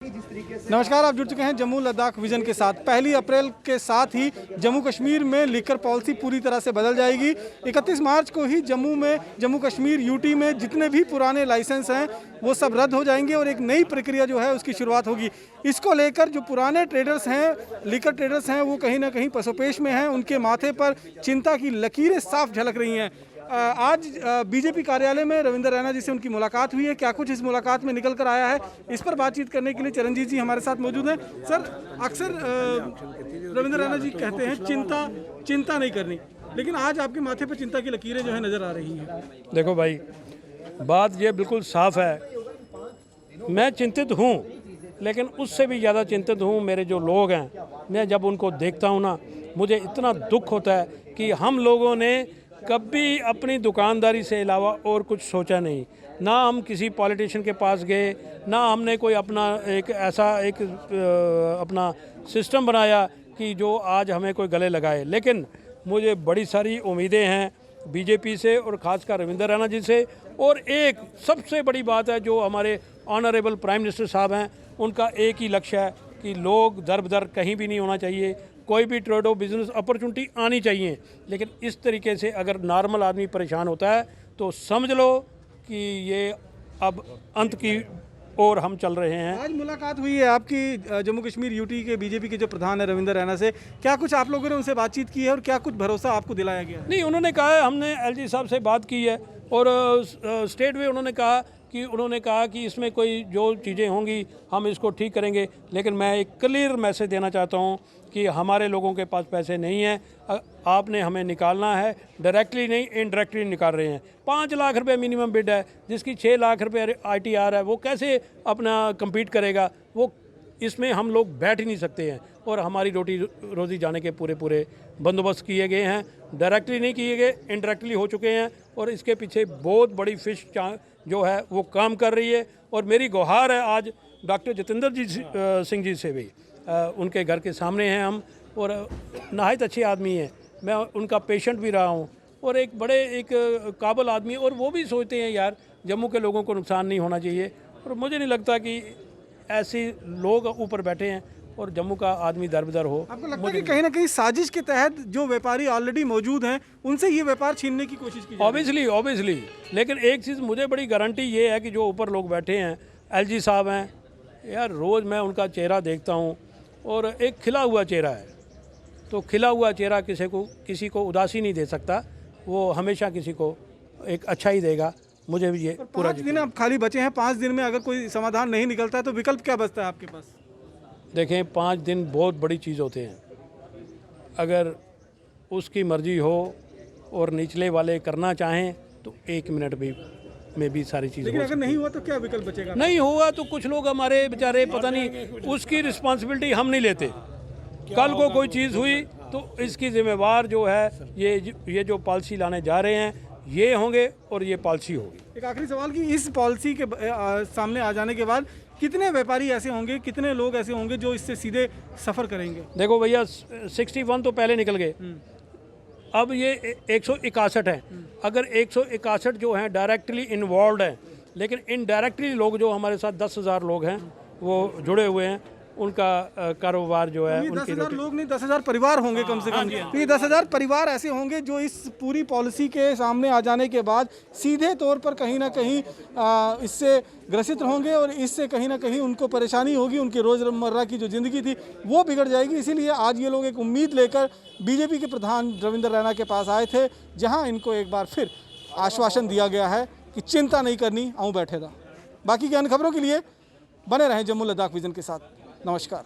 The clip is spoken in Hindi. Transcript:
नमस्कार, आप जुड़ चुके हैं जम्मू लद्दाख विजन के साथ। 1 अप्रैल के साथ ही जम्मू कश्मीर में लिकर पॉलिसी पूरी तरह से बदल जाएगी। 31 मार्च को ही जम्मू कश्मीर यूटी में जितने भी पुराने लाइसेंस हैं वो सब रद्द हो जाएंगे और एक नई प्रक्रिया जो है उसकी शुरुआत होगी। इसको लेकर जो पुराने ट्रेडर्स हैं, लिकर ट्रेडर्स हैं, वो कहीं ना कहीं पसोपेश में हैं। उनके माथे पर चिंता की लकीरें साफ झलक रही हैं। आज बीजेपी कार्यालय में रविंद्र रैना जी से उनकी मुलाकात हुई है। क्या कुछ इस मुलाकात में निकल कर आया है, इस पर बातचीत करने के लिए चरणजीत जी हमारे साथ मौजूद हैं। सर, अक्सर रविंद्र रैना जी कहते हैं चिंता नहीं करनी, लेकिन आज आपके माथे पर चिंता की लकीरें जो है नजर आ रही हैं। देखो भाई, बात ये बिल्कुल साफ है, मैं चिंतित हूँ, लेकिन उससे भी ज़्यादा चिंतित हूँ मेरे जो लोग हैं। मैं जब उनको देखता हूँ ना, मुझे इतना दुख होता है कि हम लोगों ने कभी अपनी दुकानदारी से अलावा और कुछ सोचा नहीं। ना हम किसी पॉलिटिशियन के पास गए, ना हमने कोई अपना अपना सिस्टम बनाया कि जो आज हमें कोई गले लगाए। लेकिन मुझे बड़ी सारी उम्मीदें हैं बीजेपी से और ख़ासकर रविंद्र रैना जी से। और एक सबसे बड़ी बात है, जो हमारे ऑनरेबल प्राइम मिनिस्टर साहब हैं, उनका एक ही लक्ष्य है कि लोग दर बदर कहीं भी नहीं होना चाहिए, कोई भी ट्रेड हो बिज़नेस अपॉर्चुनिटी आनी चाहिए। लेकिन इस तरीके से अगर नॉर्मल आदमी परेशान होता है तो समझ लो कि ये अब अंत की ओर हम चल रहे हैं। आज मुलाकात हुई है आपकी जम्मू कश्मीर यूटी के बीजेपी के जो प्रधान है रविंद्र रैना से। क्या कुछ आप लोगों ने उनसे बातचीत की है और क्या कुछ भरोसा आपको दिलाया गया है? नहीं, उन्होंने कहा है, हमने एलजी साहब से बात की है और स्टेट वे उन्होंने कहा कि इसमें कोई जो चीज़ें होंगी हम इसको ठीक करेंगे। लेकिन मैं एक क्लियर मैसेज देना चाहता हूँ कि हमारे लोगों के पास पैसे नहीं हैं, आपने हमें निकालना है। डायरेक्टली नहीं, इनडायरेक्टली निकाल रहे हैं। 5 लाख रुपए मिनिमम बिड है, जिसकी 6 लाख रुपए ITR है, वो कैसे अपना कम्पीट करेगा? वो इसमें हम लोग बैठ ही नहीं सकते हैं। और हमारी रोटी रोज़ी जाने के पूरे बंदोबस्त किए गए हैं, डायरेक्टली नहीं किए गए, इनडायरेक्टली हो चुके हैं। और इसके पीछे बहुत बड़ी फिश जो है वो काम कर रही है। और मेरी गुहार है आज डॉक्टर जितेंद्र सिंह जी से भी, उनके घर के सामने हैं हम, और नहायत अच्छे आदमी हैं, मैं उनका पेशेंट भी रहा हूँ और एक काबिल आदमी। और वो भी सोचते हैं यार जम्मू के लोगों को नुकसान नहीं होना चाहिए। और मुझे नहीं लगता कि ऐसे लोग ऊपर बैठे हैं और जम्मू का आदमी दरबदर हो। आपको लगता है कि कहीं ना कहीं साजिश के तहत जो व्यापारी ऑलरेडी मौजूद हैं उनसे ये व्यापार छीनने की कोशिश की? ऑब्वियसली। लेकिन एक चीज़ मुझे बड़ी गारंटी ये है कि जो ऊपर लोग बैठे हैं, LG साहब हैं यार, रोज़ मैं उनका चेहरा देखता हूँ और एक खिला हुआ चेहरा है। तो खिला हुआ चेहरा किसी को उदासी नहीं दे सकता, वो हमेशा किसी को एक अच्छा ही देगा। मुझे भी ये पूरा 5 दिन अब खाली बचे हैं। 5 दिन में अगर कोई समाधान नहीं निकलता है तो विकल्प क्या बचता है आपके पास? देखें, 5 दिन बहुत बड़ी चीज़ होते हैं। अगर उसकी मर्जी हो और निचले वाले करना चाहें तो 1 मिनट में भी सारी चीज़ें। लेकिन अगर नहीं हुआ तो क्या विकल्प बचेगा? नहीं हुआ तो कुछ लोग हमारे बेचारे, पता नहीं, उसकी रिस्पॉन्सिबिलिटी हम नहीं लेते। कल को कोई चीज़ हुई तो इसकी जिम्मेवार जो है ये जो पॉलिसी लाने जा रहे हैं ये होंगे और ये पॉलिसी होगी। एक आखिरी सवाल कि इस पॉलिसी के सामने आ जाने के बाद कितने व्यापारी ऐसे होंगे, कितने लोग ऐसे होंगे जो इससे सीधे सफ़र करेंगे? देखो भैया, 61 तो पहले निकल गए, अब ये 161 है। अगर 161 जो हैं डायरेक्टली इन्वॉल्व हैं, लेकिन इनडायरेक्टली लोग जो हमारे साथ 10,000 लोग हैं वो जुड़े हुए हैं, उनका कारोबार जो है, उनकी 10,000 लोग नहीं, 10,000 परिवार होंगे कम से कम। तो ये 10,000 परिवार ऐसे होंगे जो इस पूरी पॉलिसी के सामने आ जाने के बाद सीधे तौर पर कहीं ना कहीं इससे ग्रसित होंगे और इससे कहीं ना कहीं उनको परेशानी होगी, उनकी रोज़मर्रा की जो ज़िंदगी थी वो बिगड़ जाएगी। इसीलिए आज ये लोग एक उम्मीद लेकर बीजेपी के प्रधान रविंद्र रैना के पास आए थे, जहाँ इनको एक बार फिर आश्वासन दिया गया है कि चिंता नहीं करनी, आऊँ बैठे था। बाकी की अन्य खबरों के लिए बने रहें जम्मू लद्दाख विजन के साथ। नमस्कार।